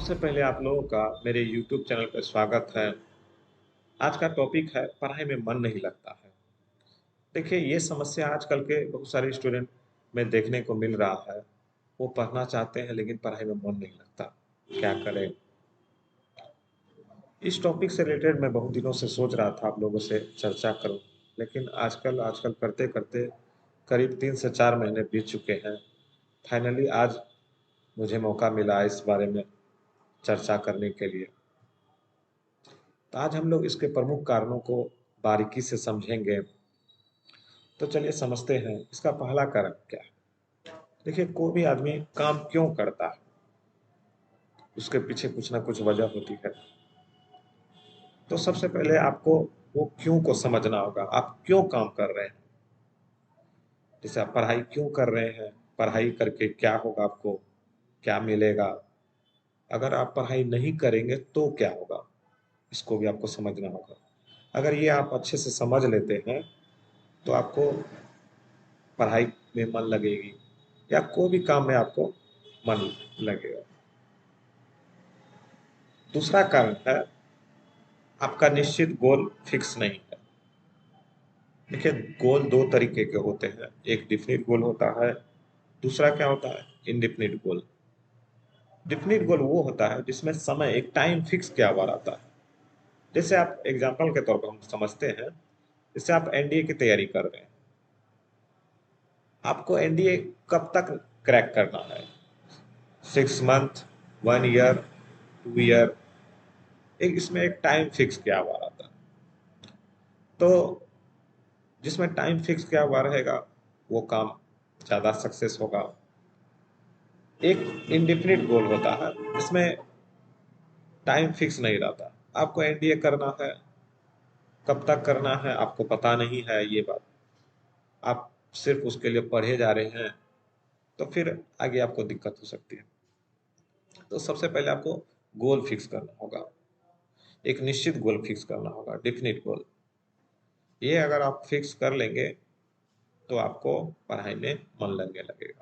सबसे पहले आप लोगों का मेरे YouTube चैनल पर स्वागत है। आज का टॉपिक है पढ़ाई में मन नहीं लगता है। देखिए ये समस्या आजकल के बहुत सारे स्टूडेंट में देखने को मिल रहा है। वो पढ़ना चाहते हैं लेकिन पढ़ाई में मन नहीं लगता। क्या करें? इस टॉपिक से रिलेटेड मैं बहुत दिनों से सोच रहा था आप लोगों से चर्चा करूं, लेकिन आजकल आजकल करते-करते करीब 3 से 4 महीने बीत चुके हैं। फाइनली आज मुझे मौका मिला इस बारे में चर्चा करने के लिए। तो आज हम लोग इसके प्रमुख कारणों को बारीकी से समझेंगे। तो चलिए समझते हैं इसका पहला कारण क्या है। देखिए कोई भी आदमी काम क्यों करता है, उसके पीछे कुछ ना कुछ वजह होती है। तो सबसे पहले आपको वो क्यों को समझना होगा। आप क्यों काम कर रहे हैं? जैसे आप पढ़ाई क्यों कर रहे हैं, पढ़ाई करके क्या होगा, आपको क्या मिलेगा। अगर आप पढ़ाई नहीं करेंगे तो क्या होगा, इसको भी आपको समझना होगा। अगर ये आप अच्छे से समझ लेते हैं तो आपको पढ़ाई में मन लगेगी या कोई भी काम में आपको मन लगेगा। दूसरा कारण है आपका निश्चित गोल फिक्स नहीं है। देखिए गोल दो तरीके के होते हैं, एक डिफिनिट गोल होता है, दूसरा क्या होता है, इनडिफिनिट गोल। डिफिनिट गोल वो होता है जिसमें समय एक टाइम फिक्स किया हुआ रहता है। जैसे आप एग्जाम्पल के तौर पर हम समझते हैं, जैसे आप एनडीए की तैयारी कर रहे हैं, आपको एनडीए कब तक क्रैक करना है, 6 मंथ, 1 ईयर, 2 ईयर, एक इसमें एक टाइम फिक्स किया हुआ रहता है। तो जिसमें टाइम फिक्स किया हुआ रहेगा वो काम ज़्यादा सक्सेस होगा। एक इंडेफिनिट गोल होता है, इसमें टाइम फिक्स नहीं रहता। आपको एनडीए करना है, कब तक करना है आपको पता नहीं है, ये बात आप सिर्फ उसके लिए पढ़े जा रहे हैं, तो फिर आगे आपको दिक्कत हो सकती है। तो सबसे पहले आपको गोल फिक्स करना होगा, एक निश्चित गोल फिक्स करना होगा, डेफिनिट गोल। ये अगर आप फिक्स कर लेंगे तो आपको पढ़ाई में मन लगने लगेगा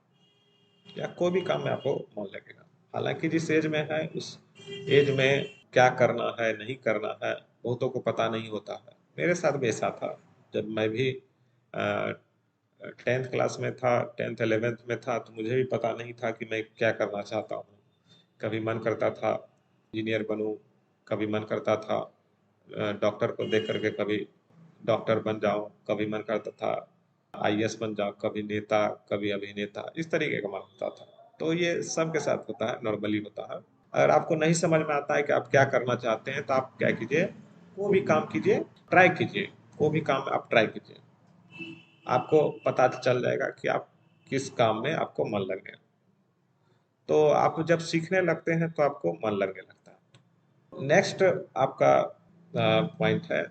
या कोई भी काम में आपको मन लगेगा। हालांकि जिस एज में है उस एज में क्या करना है नहीं करना है बहुतों को पता नहीं होता है। मेरे साथ भी ऐसा था, जब मैं भी 10th क्लास में था, 10th 11th में था, तो मुझे भी पता नहीं था कि मैं क्या करना चाहता हूँ। कभी मन करता था इंजीनियर बनूं, कभी मन करता था डॉक्टर को देख करके कभी डॉक्टर बन जाऊं, कभी मन करता था आईएएस बन जाऊं, कभी नेता, कभी अभिनेता, इस तरीके का मन होता था। तो ये सबके साथ होता है, नॉर्मली होता है। अगर आपको नहीं समझ में आता है कि आप क्या करना चाहते हैं तो आप क्या कीजिए, कोई भी काम कीजिए, ट्राई कीजिए, कोई भी काम आप ट्राई कीजिए, आपको पता चल जाएगा कि आप किस काम में आपको मन लगेगा। तो आप जब सीखने लगते हैं तो आपको मन लगने लगता है। नेक्स्ट आपका पॉइंट है,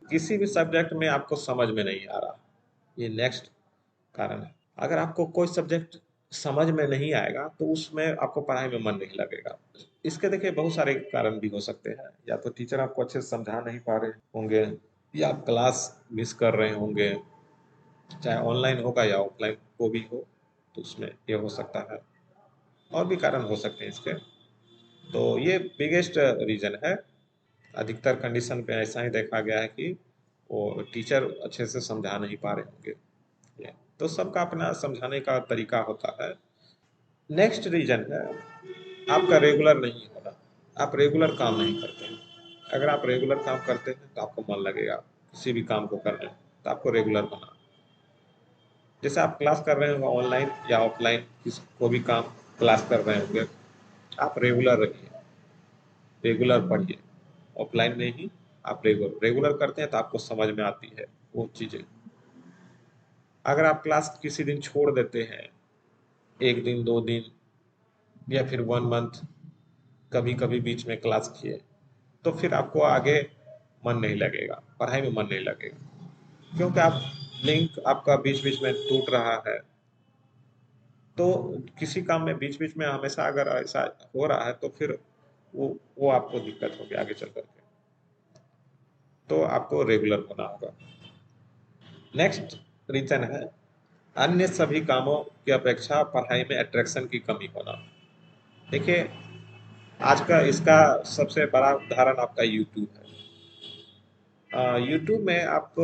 किसी भी सब्जेक्ट में आपको समझ में नहीं आ रहा, ये नेक्स्ट कारण है। अगर आपको कोई सब्जेक्ट समझ में नहीं आएगा तो उसमें आपको पढ़ाई में मन नहीं लगेगा। इसके देखिए बहुत सारे कारण भी हो सकते हैं, या तो टीचर आपको अच्छे से समझा नहीं पा रहे होंगे, या आप क्लास मिस कर रहे होंगे, चाहे ऑनलाइन होगा या ऑफलाइन को भी हो, तो उसमें ये हो सकता है। और भी कारण हो सकते हैं इसके। तो ये बिगेस्ट रीजन है। अधिकतर कंडीशन पे ऐसा ही देखा गया है कि वो टीचर अच्छे से समझा नहीं पा रहे होंगे। ये तो सबका अपना समझाने का तरीका होता है। नेक्स्ट रीजन है आपका रेगुलर नहीं होना, आप रेगुलर काम नहीं करते हैं। अगर आप रेगुलर काम करते हैं तो आपको मन लगेगा किसी भी काम को करने में, तो आपको रेगुलर बना। जैसे आप क्लास कर रहे होंगे ऑनलाइन या ऑफलाइन, किस को भी काम क्लास कर रहे होंगे, आप रेगुलर रहिए, रेगुलर पढ़िए। ऑफलाइन में ही आप रेगुलर रेगुलर करते हैं तो आपको समझ में आती है वो चीज़ें। अगर आप क्लास किसी दिन छोड़ देते हैं, 1 दिन 2 दिन या फिर 1 मंथ, कभी कभी बीच में क्लास किए, तो फिर आपको आगे मन नहीं लगेगा, पढ़ाई में मन नहीं लगेगा, क्योंकि आप लिंक आपका बीच बीच में टूट रहा है। तो किसी काम में बीच बीच में हमेशा अगर ऐसा हो रहा है तो फिर वो आपको दिक्कत होगी आगे चल करके। तो आपको रेगुलर होना होगा। नेक्स्ट रीजन है अन्य सभी कामों की अपेक्षा पढ़ाई में अट्रैक्शन की कमी होना। देखिए आज का इसका सबसे बड़ा उदाहरण आपका यूट्यूब है। यूट्यूब में आप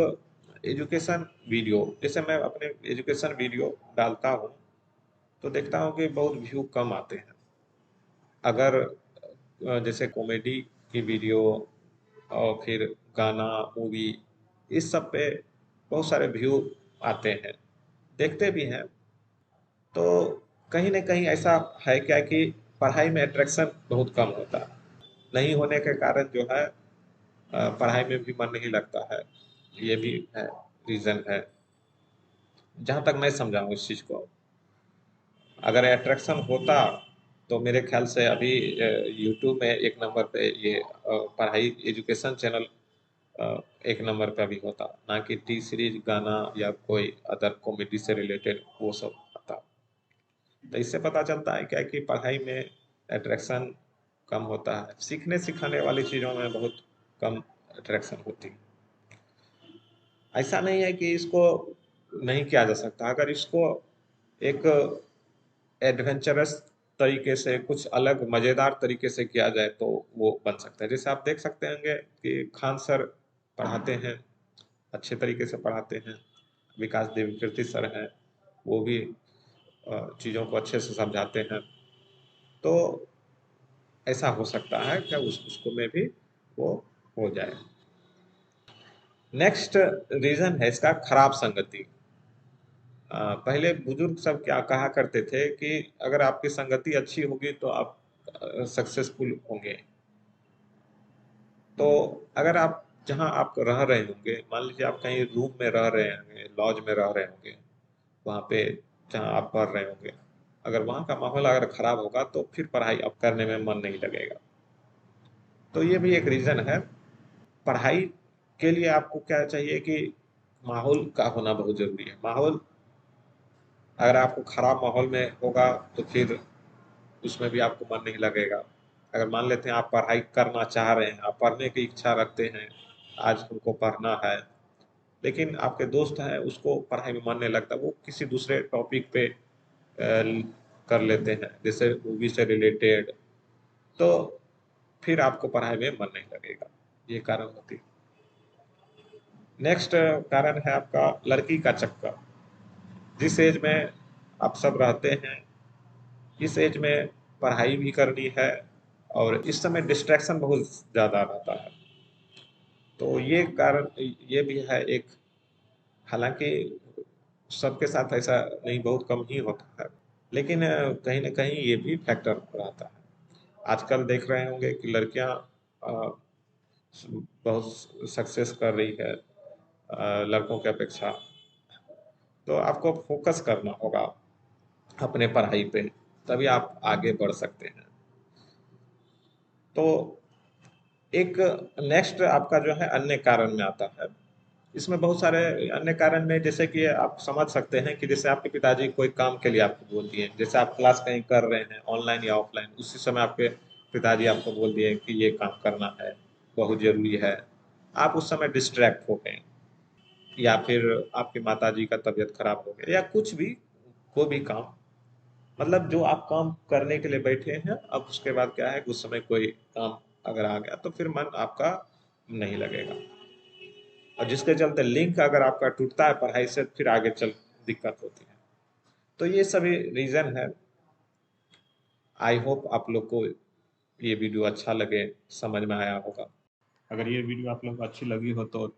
एजुकेशन वीडियो, जैसे मैं अपने एजुकेशन वीडियो डालता हूँ तो देखता हूँ कि बहुत व्यू कम आते हैं। अगर जैसे कॉमेडी की वीडियो और फिर गाना, मूवी, इस सब पे बहुत सारे व्यू आते हैं, देखते भी हैं। तो कहीं न कहीं ऐसा है क्या कि पढ़ाई में अट्रैक्शन बहुत कम होता है। नहीं होने के कारण जो है पढ़ाई में भी मन नहीं लगता है। ये भी है, रीज़न है। जहाँ तक मैं समझा हूँ इस चीज़ को। अगर अट्रैक्शन होता तो मेरे ख्याल से अभी यूट्यूब में एक नंबर पे ये पढ़ाई एजुकेशन चैनल एक नंबर पे अभी होता, ना कि टी सीरीज, गाना या कोई अदर कॉमेडी से रिलेटेड वो सब आता। तो इससे पता चलता है क्या कि पढ़ाई में अट्रैक्शन कम होता है, सीखने सिखाने वाली चीज़ों में बहुत कम अट्रैक्शन होती है। ऐसा नहीं है कि इसको नहीं किया जा सकता, अगर इसको एक एडवेंचरस तरीके से, कुछ अलग मज़ेदार तरीके से किया जाए तो वो बन सकता है। जैसे आप देख सकते होंगे कि खान सर पढ़ाते हैं, अच्छे तरीके से पढ़ाते हैं। विकास देवकीर्ति सर हैं, वो भी चीज़ों को अच्छे से समझाते हैं। तो ऐसा हो सकता है कि उसको में भी वो हो जाए। नेक्स्ट रीज़न है इसका खराब संगति। पहले बुजुर्ग सब क्या कहा करते थे कि अगर आपकी संगति अच्छी होगी तो आप सक्सेसफुल होंगे। तो अगर आप जहाँ आप रह रहे होंगे, मान लीजिए आप कहीं रूम में रह रहे होंगे, लॉज में रह रहे होंगे, वहाँ पे जहाँ आप पढ़ रहे होंगे, अगर वहाँ का माहौल अगर खराब होगा तो फिर पढ़ाई अब करने में मन नहीं लगेगा। तो ये भी एक रीज़न है। पढ़ाई के लिए आपको क्या चाहिए कि माहौल का होना बहुत ज़रूरी है। माहौल अगर आपको खराब माहौल में होगा तो फिर उसमें भी आपको मन नहीं लगेगा। अगर मान लेते हैं आप पढ़ाई करना चाह रहे हैं, आप पढ़ने की इच्छा रखते हैं, आज हमको पढ़ना है, लेकिन आपके दोस्त हैं उसको पढ़ाई में मन नहीं लगता, वो किसी दूसरे टॉपिक पे कर लेते हैं, जैसे मूवी से रिलेटेड, तो फिर आपको पढ़ाई में मन नहीं लगेगा। ये कारण होती है। नेक्स्ट कारण है आपका लड़की का चक्कर। जिस एज में आप सब रहते हैं, इस एज में पढ़ाई भी करनी है और इस समय डिस्ट्रैक्शन बहुत ज़्यादा रहता है। तो ये कारण ये भी है एक, हालाँकि सबके साथ ऐसा नहीं, बहुत कम ही होता है, लेकिन कहीं न कहीं ये भी फैक्टर रहता है। आजकल देख रहे होंगे कि लड़कियाँ बहुत सक्सेस कर रही है लड़कों की अपेक्षा। तो आपको फोकस करना होगा अपने पढ़ाई पे, तभी आप आगे बढ़ सकते हैं। तो एक नेक्स्ट आपका जो है अन्य कारण में आता है। इसमें बहुत सारे अन्य कारण में, जैसे कि आप समझ सकते हैं कि जैसे आपके पिताजी कोई काम के लिए आपको बोल दिए, जैसे आप क्लास कहीं कर रहे हैं ऑनलाइन या ऑफलाइन, उसी समय आपके पिताजी आपको बोल दिए कि ये काम करना है, बहुत ज़रूरी है। आप उस समय डिस्ट्रैक्ट हो गए, या फिर आपकी माताजी का तबीयत खराब हो गया, या कुछ भी, कोई भी काम, मतलब जो आप काम करने के लिए बैठे हैं, अब उसके बाद क्या है, उस समय कोई काम अगर आ गया तो फिर मन आपका नहीं लगेगा, और जिसके चलते लिंक अगर आपका टूटता है पढ़ाई से, फिर आगे चल दिक्कत होती है। तो ये सभी रीज़न है। आई होप आप लोग को ये वीडियो अच्छा लगे, समझ में आया होगा। अगर ये वीडियो आप लोग को अच्छी लगी हो तो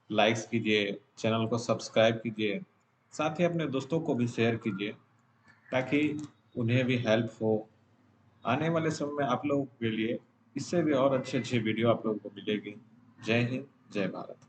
लाइक्स कीजिए, चैनल को सब्सक्राइब कीजिए, साथ ही अपने दोस्तों को भी शेयर कीजिए, ताकि उन्हें भी हेल्प हो। आने वाले समय में आप लोगों के लिए इससे भी और अच्छी अच्छी वीडियो आप लोगों को मिलेगी। जय हिंद, जय भारत।